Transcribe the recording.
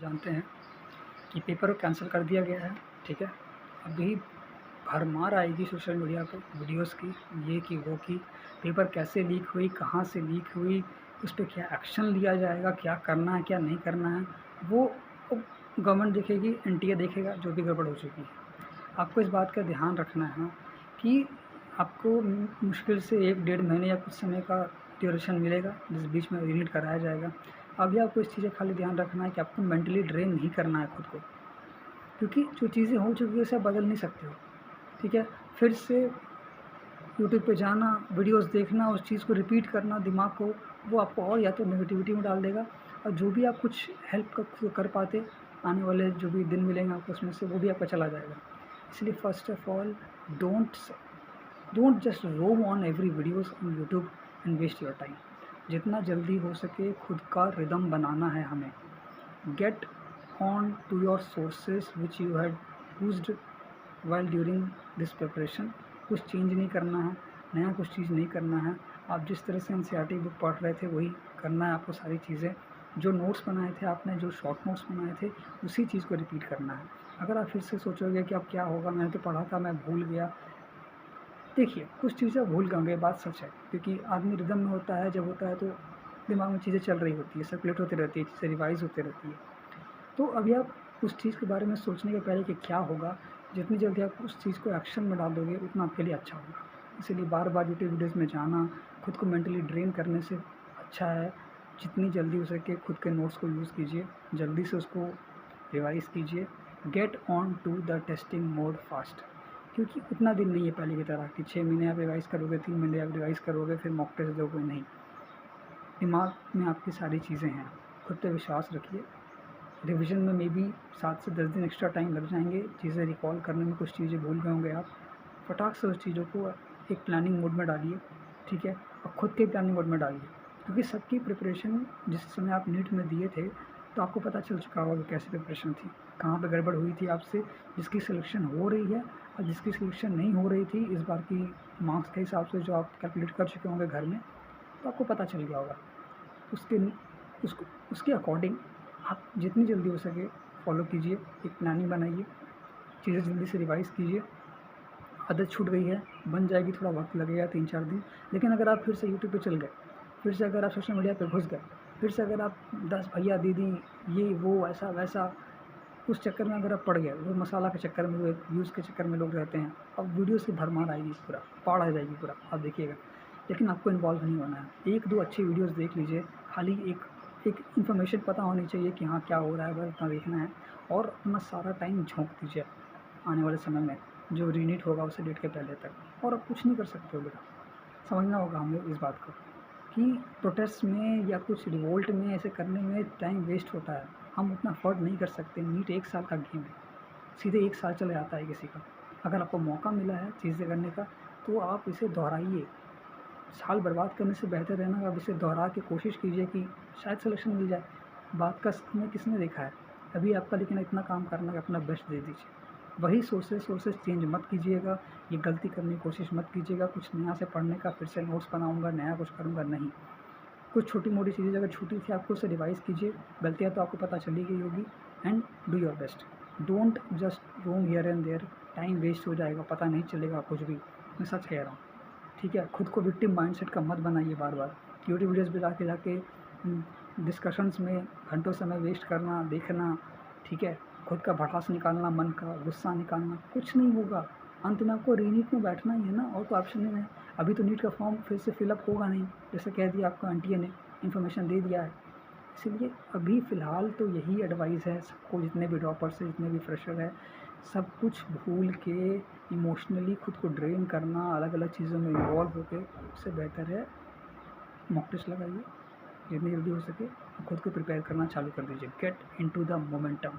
जानते हैं कि पेपर को कैंसिल कर दिया गया है, ठीक है। अभी भरमार आएगी सोशल मीडिया पे वीडियोज़ की, ये की वो की, पेपर कैसे लीक हुई, कहाँ से लीक हुई, उस पे क्या एक्शन लिया जाएगा, क्या करना है, क्या नहीं करना है, वो गवर्नमेंट देखेगी, एनटीए देखेगा, जो भी गड़बड़ हो चुकी है। आपको इस बात का ध्यान रखना है कि आपको मुश्किल से 1 डेढ़ महीने या कुछ समय का ड्यूरेशन मिलेगा, जिस बीच में रीनीट कराया जाएगा। अभी आपको इस चीज़ का खाली ध्यान रखना है कि आपको मेंटली ड्रेन नहीं करना है खुद को, क्योंकि जो चीज़ें हो चुकी है उसे आप बदल नहीं सकते हो, ठीक है। फिर से यूट्यूब पे जाना, वीडियोज़ देखना, उस चीज़ को रिपीट करना दिमाग को, वो आपको और या तो नेगेटिविटी में डाल देगा, और जो भी आप कुछ हेल्प कर पाते, आने वाले जो भी दिन मिलेंगे आपको उसमें से, वो भी आपका चला जाएगा। इसलिए first of all don't just roam on every videos on YouTube and waste your time. जितना जल्दी हो सके खुद का रिदम बनाना है हमें। Get on to your sources which you had used while during this preparation। कुछ चेंज नहीं करना है, नया कुछ चीज़ नहीं करना है। आप जिस तरह से एनसीईआरटी बुक पढ़ रहे थे वही करना है आपको, सारी चीज़ें जो नोट्स बनाए थे आपने, जो शॉर्ट नोट्स बनाए थे, उसी चीज़ को रिपीट करना है। अगर आप फिर से सोचोगे कि अब क्या होगा, मैंने तो पढ़ा था, मैं भूल गया, देखिए कुछ चीज़ें भूल गए होंगे, बात सच है, क्योंकि आदमी रिदम में होता है, जब होता है तो दिमाग में चीज़ें चल रही होती है, सर्कुलेट होती रहती है, चीज़ें रिवाइज़ होती रहती है। तो अभी आप उस चीज़ के बारे में सोचने के पहले कि क्या होगा, जितनी जल्दी आप उस चीज़ को एक्शन में डाल दोगे उतना आपके लिए अच्छा होगा। इसीलिए बार-बार यूट्यूब वीडियोज़ में जाना, खुद को मेंटली ड्रेन करने से अच्छा है, जितनी जल्दी हो सके खुद के नोट्स को यूज़ कीजिए, जल्दी से उसको रिवाइज़ कीजिए। Get on to the testing mode fast, क्योंकि उतना दिन नहीं है पहले की तरह कि 6 महीने आप रिवाइज़ करोगे, 3 महीने आप रिवाइज़ करोगे, फिर मॉक टेस्ट दोगे, नहीं। दिमाग में आपकी सारी चीज़ें हैं, खुद पे विश्वास रखिए। रिवीजन में मे बी 7 से 10 दिन एक्स्ट्रा टाइम लग जाएंगे, चीज़ें रिकॉल करने में, कुछ चीज़ें भूल गए होंगे आप, फटाक से उस चीज़ों को एक प्लानिंग मोड में डालिए, ठीक है, और खुद के प्लानिंग मोड में डालिए, क्योंकि सबकी प्रिपरेशन जिस समय आप नीट में दिए थे तो आपको पता चल चुका होगा कि कैसी प्रिपरेशन थी, कहाँ पे गड़बड़ हुई थी आपसे, जिसकी सिलेक्शन हो रही है और जिसकी सिलेक्शन नहीं हो रही थी इस बार की मार्क्स के हिसाब से जो आप कैलकुलेट कर चुके होंगे घर में, तो आपको पता चल गया होगा। उसके अकॉर्डिंग आप जितनी जल्दी हो सके फॉलो कीजिए, एक प्लानिंग बनाइए, चीज़ें जल्दी से रिवाइज़ कीजिए। आदत छूट गई है, बन जाएगी, थोड़ा वक्त लगेगा 3-4 दिन, लेकिन अगर आप फिर से यूट्यूब पे चल गए, फिर से अगर आप सोशल मीडिया पे घुस गए, फिर से अगर आप 10 भैया दीदी ये वो ऐसा वैसा उस चक्कर में अगर आप पड़ गए, वो मसाला के चक्कर में, वो एक व्यूज़ के चक्कर में लोग रहते हैं, अब वीडियो से भरमार आएगी, पूरा बाढ़ आ जाएगी पूरा, आप देखिएगा। लेकिन आपको इन्वॉल्व नहीं होना है, 1-2 अच्छी वीडियोज़ देख लीजिए, खाली एक इन्फॉर्मेशन पता होनी चाहिए कि हाँ क्या हो रहा है, बस इतना देखना है, और अपना सारा टाइम झोंक दीजिए आने वाले समय में जो रीनीट होगा उसे डेट के पहले तक, और आप कुछ नहीं कर सकते हो बेटा। समझना होगा हमें इस बात को कि प्रोटेस्ट में या कुछ रिवोल्ट में ऐसे करने में टाइम वेस्ट होता है, हम उतना अफोर्ड नहीं कर सकते। नीट 1 साल का गेम है, सीधे 1 साल चला जाता है किसी का। अगर आपको मौका मिला है चीज़ें करने का तो आप इसे दोहराइए, साल बर्बाद करने से बेहतर है ना आप इसे दोहरा के कोशिश कीजिए कि शायद सिलेक्शन मिल जाए। बात का समय किसने देखा है अभी आपका, लेकिन इतना काम करना है, अपना बेस्ट दे दीजिए। वही सोर्सेज चेंज मत कीजिएगा, ये गलती करने की कोशिश मत कीजिएगा, कुछ नया से पढ़ने का, फिर से नोट्स बनाऊँगा, नया कुछ करूँगा, नहीं। कुछ छोटी-मोटी चीज़ें अगर छूटी थी आपको उसे रिवाइज़ कीजिए, गलतियाँ तो आपको पता चली गई होगी, and do your best. Don't just roam here and there, time waste हो जाएगा, पता नहीं चलेगा कुछ भी, मैं सच कह रहा हूँ, ठीक है। खुद को विक्टिम माइंडसेट का मत बनाइए बार-बार, यूट्यूब वीडियोज़ पे जाके डिस्कशंस में घंटों समय वेस्ट करना, देखना, ठीक है। खुद का भड़ास निकालना, मन का गुस्सा निकालना, कुछ नहीं होगा। अंत में आपको रीनीट में बैठना ही है ना, और तो ऑप्शन नहीं है। अभी तो नीट का फॉर्म फिर से फिलअप होगा नहीं, जैसे कह दिया आपको एनटीए ने, इन्फॉर्मेशन दे दिया है। इसीलिए अभी फ़िलहाल तो यही एडवाइस है सबको, जितने भी ड्रॉपर्स हैं, जितने भी फ्रेशर हैं, सब कुछ भूल के इमोशनली खुद को ड्रेन करना, अलग-अलग चीज़ों में इन्वॉल्व होके, उससे बेहतर है मॉक टेस्ट लगाइए, जितनी जल्दी हो सके खुद को प्रिपेयर करना चालू कर दीजिए। Get into the momentum.